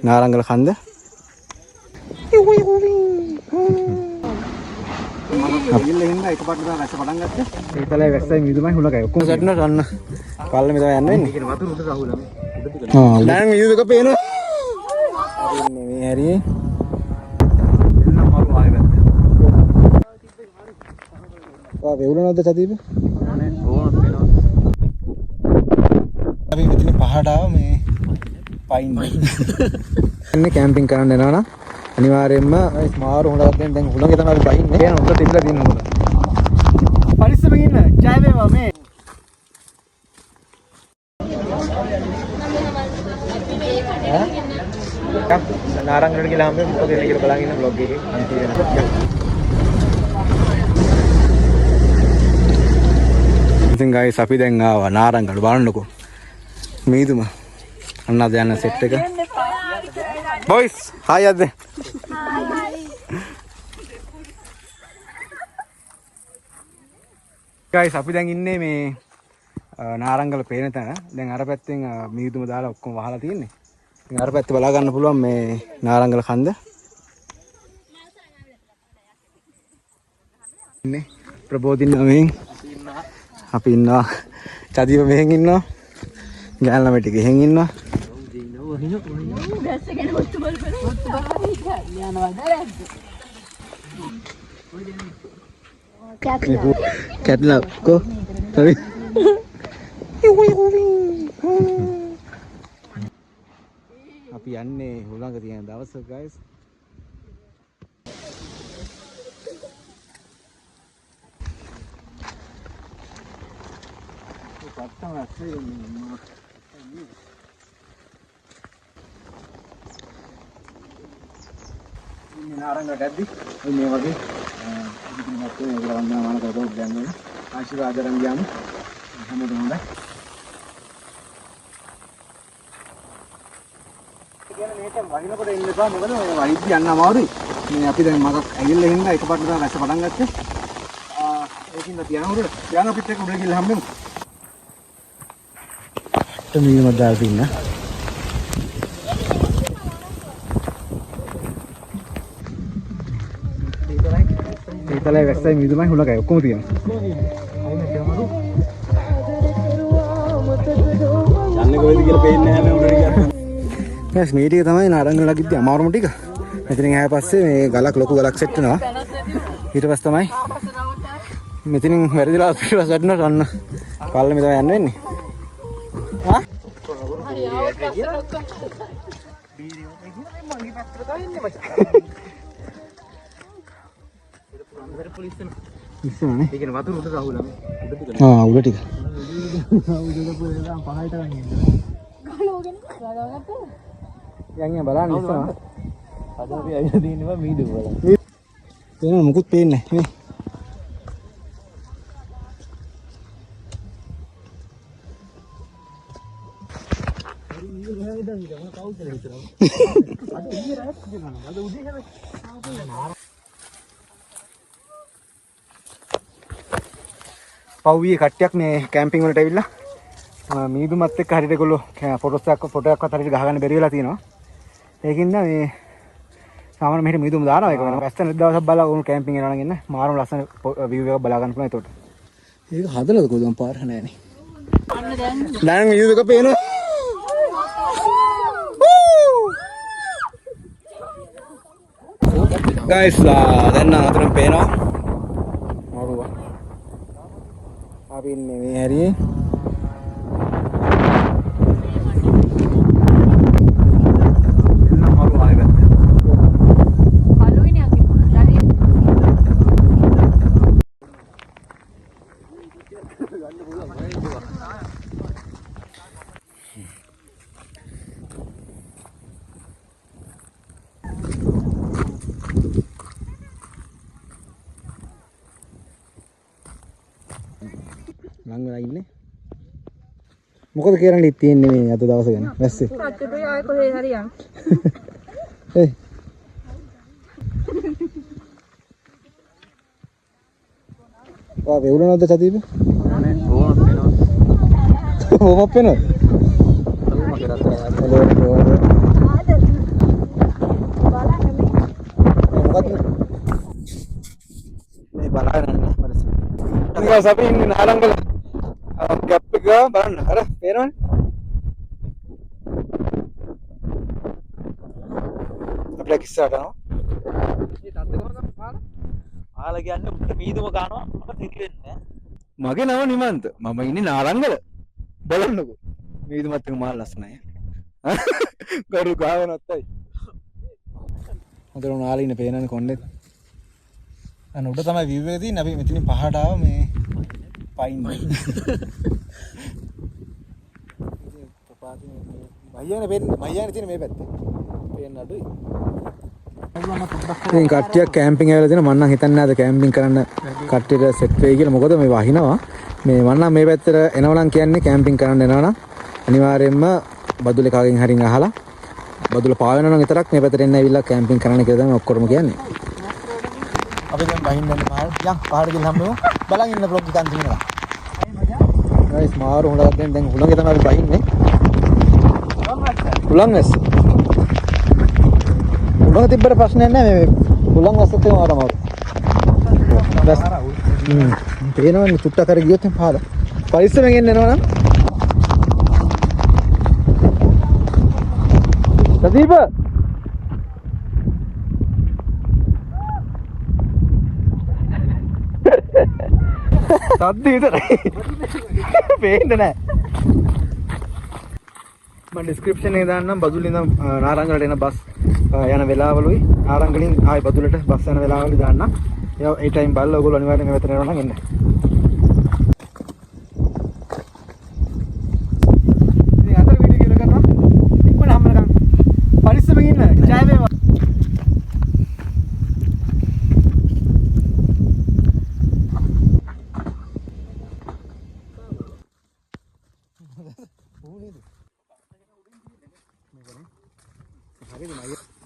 නාරංගල කන්ද. අපිල්ල ඉන්න එකපාරට තමයි වැස්ස පටන් ගත්තේ. ඒතලේ වැස්සයි මිදුමයි හුලකයි ඔක්කොම සැටන ගන්න. පල්ලෙ මෙතන යන්න වෙන්නේ. කියන වතුර උඩට අහුලම. දැන් මිදුම එක පේනවා. අපි ඉන්නේ මේ හැරියේ. එන්න මරු ආයෙ වැත්ත. වා වෙවුලනවද සදීප? නෑ ඕනත් වෙනවා. අපි මෙතන පහට ආව මේ පයින්. ඉන්නේ කැම්පින් කරන්න යනවා නම් අනිවාර්යයෙන්ම මාරු හොඳක් දෙන්න දැන් හුලඟේ තමයි බහින්නේ. කියන හොඳ තිබිලා තියෙන හොඳ. පරිස්සමෙන් ඉන්න. ජය වේවා මේ. නාරංගලට ගිහලා හැම මොකද එන්නේ කියලා බලන් ඉන්න බ්ලොග් එකේ අන්තිම වෙනකොට. ඉතින් ගයිස් අපි දැන් ආවා නාරංගල බලන්නකෝ. මීදුම. අන්න අද යන සෙට් එක. බොයිස් හායි අද. ගයිස් අපි දැන් ඉන්නේ මේ නාරංගල පේන තැන. දැන් අර පැත්තෙන් මීදුම දාලා ඔක්කොම වහලා තියෙන්නේ. ඉතින් අර පැත්තේ බලා ගන්න පුළුවන් මේ නාරංගල කන්ද. ඉන්නේ ප්‍රබෝධින් මෙහෙන් අපි ඉන්නවා. චදීව මෙහෙන් ඉන්නවා. ගෑල් ළමයි ටික එහෙන් ඉන්නවා. කැට්ලා කො හරි අපි යන්නේ හුලඟ තියෙන දවසක guys. පත්තම ඇස්සේ ඉන්නේ. ඉන්නේ නාරංගල ගැද්දි. මේ වගේ ඉතින් මත් ඒක වන්දනා මාන කරපුවා දැන් ආශිර්වාද කරන් ගියාම හැමෝටම හොඳයි. කියන්නේ මේක වහිනකොට ඉන්න එපා මොකද මේ වහිද්දි යන්න අමාරුයි. මේ අපි දැන් මගක් ඇවිල්ලා හින්දා එකපාරට තමයි වැස්ස පටන් ගත්තේ. ඒකින්ද තියනකොට යන අපිත් එක්ක උඩ ගිහලා හම්බෙමු. මේ මඩල් දින්න. ඒතලේ වැස්සයි මිදුමයි හුලකයි ඔක්කොම තියෙනවා. යන්නේ කොහෙද කියලා පේන්නේ නැහැ මේ උඩට ගියා. yes මේ ටික තමයි නාරංගල ලගිද්දි අමාරුම ටික. මෙතනින් ආය පස්සේ මේ ගලක් ලොකු ගලක් සෙට් වෙනවා. ඊට පස්සේ තමයි මෙතනින් වැරදිලා පිටපස්ස වැටෙනවා ගන්න. පල්ලෙ මෙතන යන්න වෙන්නේ. හා? හරි ආවත් පස්සේ ඔක්කොම. බීරියෝ කියන්නේ මගේ පැත්තට තමයි ඉන්නේ මචං. ඉතින් පොලිස් එන. ඉස්සනේ. ඒ කියන්නේ වතුර උඩට අහුලම. උඩ ටික. ආ උඩ ටික. උඩට පොලෙන් පහලට ගන්න ඉන්නවා. ගලවගෙන ගලවගත්තා. යන්නේ බලන්න ඉස්සනවා. අද අපි අයියා දින්නවා මීදුව බලන්න. එතන මොකුත් පේන්නේ නැහැ නේ. හරි මීදුව ගහගෙන ඉඳන් මම කවුද කියලා හිතනවා. අද ඊයේ රාත් කියනවා. අද උදේ හැම පව්වියේ කට්ටියක් මේ කැම්පින් වලට ඇවිල්ලා මීදුමත් එක්ක හරියට ඒගොල්ලෝ ෆොටෝයක්වත් හරියට ගහගන්න බැරි වෙලා තියෙනවා. ඒකින්ද මේ සාමාන්‍ය මෙහෙට මීදුම දානවා ඒක වෙනවා. ඇස්තන දවසක් බලලා උන් කැම්පින් යනවා නම් එන්න මාරම ලස්සන view එකක් බලා ගන්න පුළුවන් ඒතකොට. ඒක හදලාද කොහොමද පාර නැහැනේ. දැන් view එක පේනවා. guys දැන් නම් අතරින් පේනවා. මරුවා. අපි ඉන්නේ මේ හැරියේ. ලං වෙලා ඉන්නේ. මොකද කියරන්නේ තියෙන්නේ මේ අද දවස ගැන වැස්සේ. අච්චුට ආයෙ කොහේ හරි යන්. ඒ. වා වෙවුලනවද සදීප? නෑ ඕමත් වෙනවා. ඕමත් වෙනවද? ගස් අපි ඉන්නේ නාරංගල ගැප් එක බලන්න. අර පේනවනේ. අපිට කිස්සාට යනවා. මේ තත්ත්ව කොහොමද පාලා? ආලා කියන්නේ උඩ මීදුම ගන්නවා මට තෙරිවෙන්නේ මගේ නම නිමන්ත. මම ඉන්නේ නාරංගල. බලන්නකෝ. මීදුමත් එක මාල් ලස්සනයි. ගරු ගාවනත්තයි. හොඳට නාලා ඉන්න පේනවනේ කොණ්ඩේ. අන්න උඩ තමයි view එක තියෙන්නේ. අපි මෙතනින් පහට ආව මේ පයින්නේ. මයියානේ තියෙන මේ පැත්තේ. පේන්න අඩුයි. ඉතින් කට්ටියක් කැම්පින් ඇවිල්ලා දෙනවා. මම නම් හිතන්නේ නැද්ද කැම්පින් කරන්න කට්ටියට සෙට් වෙයි කියලා. මොකද මේ වහිනවා. මේ මම නම් මේ පැත්තට එනවා නම් කියන්නේ කැම්පින් කරන්න එනවා නම් අනිවාර්යයෙන්ම බදුලේ කාගෙන් හරින් අහලා බදුල පාවෙනවා නම් විතරක් මේ පැත්තට එන්න ඇවිල්ලා කැම්පින් කරන්න කියලා තමයි ඔක්කොම කියන්නේ. අපි දැන් බහින්නන්නේ මහල්. යන් පහට ගිහින් හම්බෙමු. බලන් ඉන්න බ්ලොග් එක අන්තිම වෙනවා. ගයිස් මාරු හොඳක් දැන් හුලඟේ තමයි අපි බහින්නේ. හුලංගස්. හුලඟ තිබ්බට ප්‍රශ්නයක් නැහැ මේ හුලං වස්සත් එකම තමයි. බස්. පේනවනේ චුට්ටක් කර ගියොත් පහල. පරිස්සමෙන් එන්න එනවා නම්. සදීප සද්ද විතරයි. පේන්නේ නැහැ. මම ඩිස්ක්‍රිප්ෂන් එකේ දාන්නම් බදුලින් ඉඳන් නාරංගලට එන බස් යන වෙලාවලුයි නාරංගලින් ආයි බදුලට බස් යන වෙලාවලුයි දාන්නම්. ඒ ටයිම් බලලා ඔයගොල්ලෝ අනිවාර්යෙන් මෙතන එනවා නම් එන්න. ඉතින් අතර වීඩියෝ කියලා කරනවා. ඉක්මන හැමදාම පරිස්සමෙන් ඉන්න. ජය වේවා. හරිද මයියා